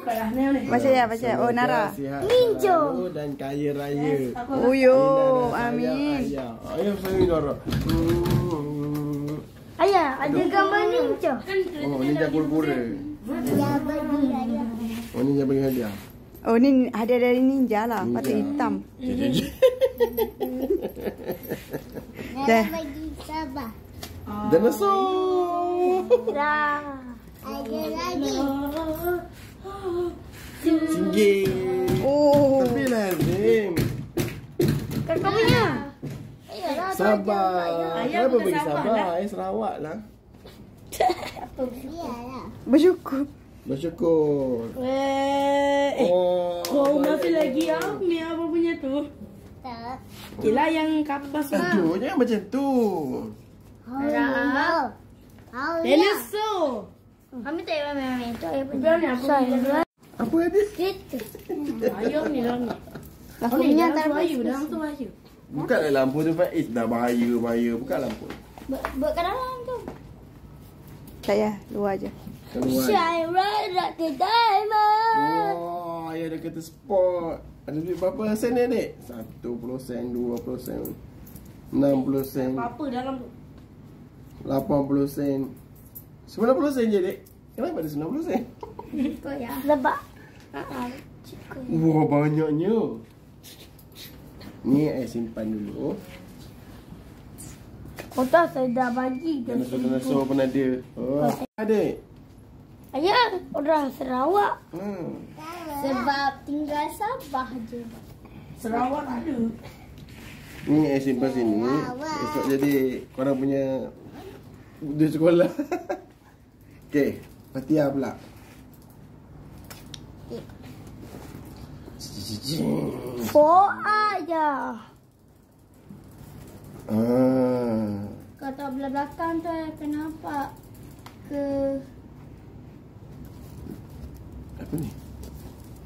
Baca ya, baca. Oh, Nara. Ninja. Dan kaya raya. Uyo, amin. Ayah saya Nara. Ayah, ada gambar ninja. Oh, ninja pura-pura. Ya, bagi ayah. Oh, ninja bagi hadiah. Oh, ni hadiah dari ninja lah. Patut hitam. Ayah bagi Sabah. Dinosaur. Dah. Ada lagi. Singgih. Oh. Tapi lah, Zim. Kakak punya. Ayalah. Sabar. Kenapa bagi Sabar? Sarawak lah. Biarlah. Bersyukur. Bersyukur. Kau masih lagi ni apa punya tu? Tak. Yelah yang kapas lah. Aduh, jangan macam tu. Ayah. Dinosaur. Kami tak payah main-main tu. Ayah punya. Biar ni aku Saya. Apa hadiah? Kita. Ayam ni lah ni. Aku Ni punya dalam tak tu ayu, dalam tu ayu. Bukanlah lampu tu Faiz. Dah bahaya. Bukan lampu. Buat kat dalam tu. Tak ya, luar je. Keluar. Saya nak ke diamond. Wah, ayah ada kereta sport. Ada duit berapa sen ni, adik? 10 sen, 20 sen, 60 sen, Apa dalam tu? 80 sen, 90 sen je, adik. Kenapa ada 90 sen? Kau ya. Sebab. Wah, banyaknya. Ni saya simpan dulu. Kau tahu saya dah bagi. Dinosaur pun ada. Oh, adik. Ayah, orang Sarawak. Sebab tinggal Sabah je. Sarawak ada. ni saya simpan sini. Esok jadi korang punya duit sekolah. Okey, Fatia pula. For ayah. Kau tahu belah belakang tu ayah kenapa ke Apa ni?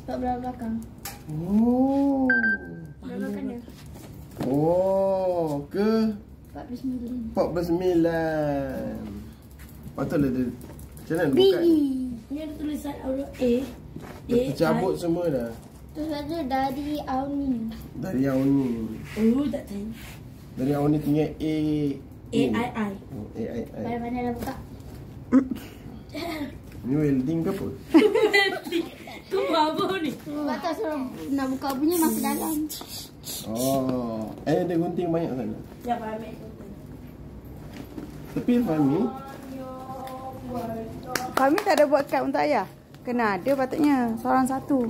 tak belah belakang. Oh. Belah belakang dia. Oh, ke 49. 49. Patutlah dia. Macam mana BE. bukan? Ni ada tulisan huruf A. Dia tercabut semua dah. Terus ada dari Auni. Dari yang ni. Oh, tak tahu. Dari yang ni tinggal A. A-I-I. Oh, A. Mana dah buka? Ni welding ke apa? Tu apa ni? Sebab tak suruh nak buka punya masuk dalam. Oh. Ada gunting banyak sana. Ya, ambil. Tapi Fahmi, Fahmi tak ada buat kad untuk ayah? Kena ada patutnya. Seorang satu.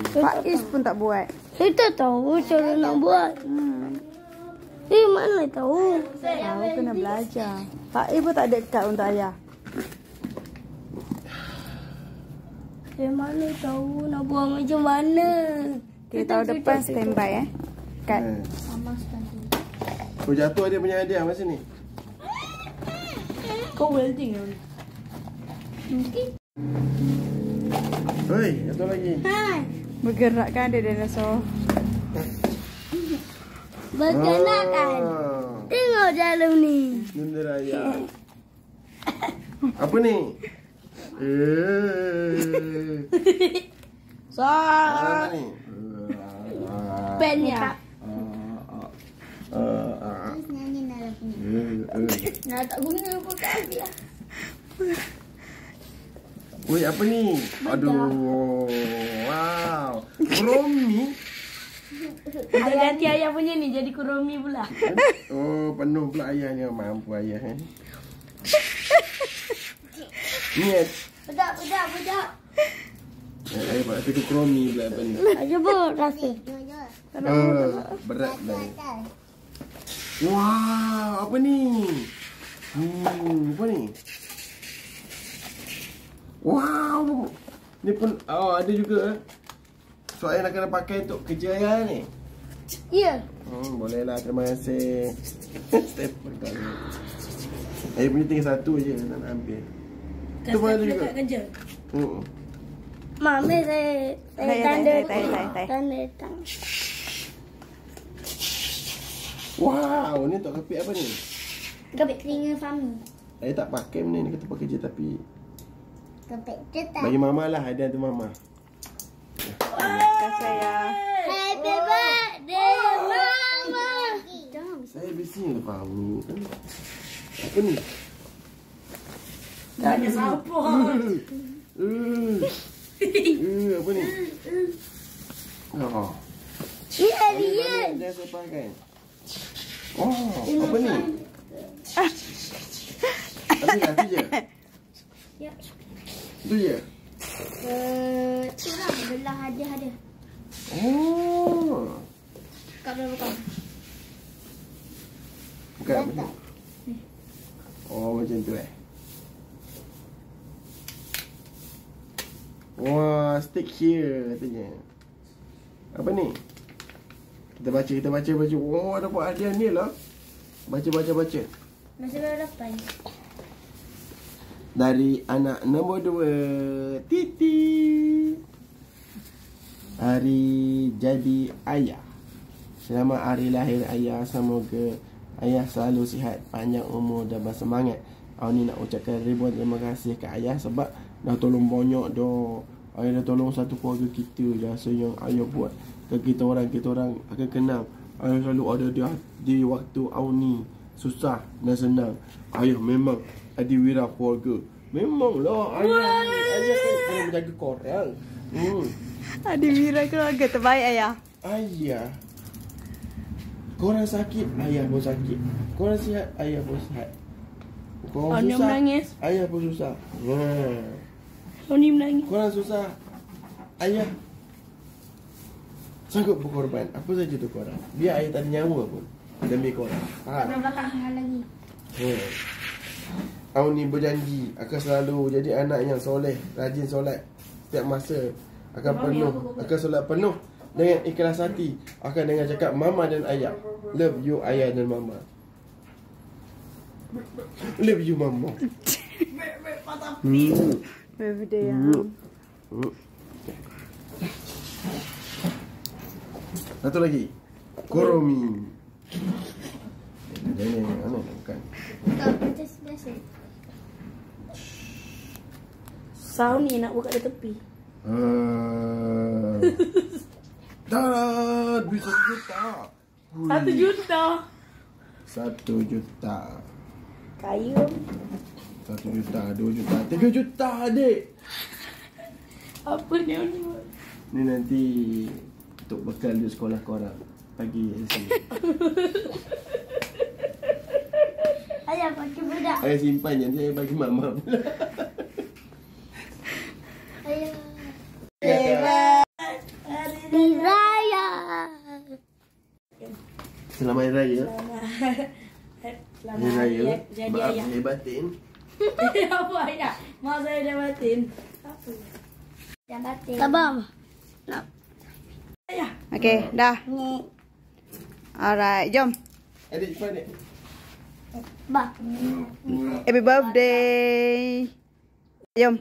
Faiz pun tak buat. Saya tak tahu cara nak buat. Mana tahu? Tahu kena belajar. Faiz pun tak ada kad untuk ayah. Saya mana tahu nak buat macam mana. Okay, tahun depan standby kad. Sama sekali. kau jatuh dia punya hadiah masa ni. Kau welding lah ni. Mungkin. Hei, jatuh lagi. Hai. Bergerak kan ada dinosaur. Bergerak kan? Tengok dalam ni. Benda raya. Apa ni? Apa ni? Pen ya. Nak tak guna pun tak habis lah. Woi, apa ni? Aduh. Wow. Kromi. Kita ganti ayah punya ni jadi kuromi pula. Oh, penuh pula ayahnya. Mampu ayah Ni Pedak. ayah buat satu kromi pula apa ni. Aja pun rasa. Berat dah. Wow, apa ni? Apa ni? Wow. Ni pun ada juga. So ayah nak kena pakai untuk kerja ayah ni. Ya. Boleh lah, terima kasih. Stepper kali. Ayah punya tinggal satu je nak ambil. Tu mana ada juga. Dekat kerja. Mami saya tanda tangan. Wow, ni untuk kepit apa ni? Kepit telinga Fahmi. Ayah tak pakai benda ni, kata pakai je tapi Kepit cetak. bagi mama lah, hadiah tu mama. Terima kasih ayah. Happy birthday, Mama. Saya bising lepas ni. Apa ni? Tanya siapa? Apa ni? Oh. Ini alien. Dia sepakai. Oh, apa ni? Apa ni? Itu je? Ya. Itu je? Itulah belah hadiah ada. Oh. Kak berapa kau? Bukan apa ni? Oh, macam tu Wah, stick here katanya. Apa ni? Kita baca. Oh, dapat hadiah ni lah. Baca. Masih baru dapat. Dari anak nombor 2, Titi. Hari jadi ayah. Selamat hari lahir ayah. Semoga ayah selalu sihat, panjang umur dan bersemangat. Awak ni nak ucapkan ribuan terima kasih ke ayah sebab dah tolong banyak dah. Ayah dah tolong satu keluarga kita. Jasa yang ayah buat ke kita orang akan kenal. Ayah selalu ada di waktu awak ni susah dan senang. Ayah memang adiwira keluarga. Memanglah ayah kena menjaga korang. Adiwira keluarga terbaik ayah. Ayah, korang sakit, ayah pun sakit. Korang sihat, ayah pun sihat. Korang Oni susah, menangis. ayah pun susah. Oni menangis. Korang susah, ayah sanggup berkorban apa saja tu korang. Biar ayah tak ada nyawa pun demi korang. Belakang lagi. Awak ni berjanji akan selalu jadi anak yang soleh, rajin solat setiap masa, akan solat penuh dengan ikhlas hati, akan dengan cakap mama dan ayah. Love you ayah dan mama. Love you mama. Birthday ya. Satu lagi. Koromi. Ini mana bukan. Kau macam biasa. Sound ni nak buka di tepi. Dah duit 1 juta. 1 juta. 1 juta. Kayu. 1 juta, 2 juta, 3 juta adik. Apa ni Oni buat? Ni nanti untuk bekal di sekolah korang pagi esok. Ayah pakai budak. Saya simpan je, nanti saya bagi mama pula. Ayah. Hari Raya. Selamat Hari Raya. Selamat Hari Raya. jadi Maaf ayah. lahir batin. Apa ayah? Mak saya dah batin. Apa? Dah batin. Sabar. Ayah. Okey, dah. Alright, jom. Adik cepat adik. Bah. Happy birthday. Jom.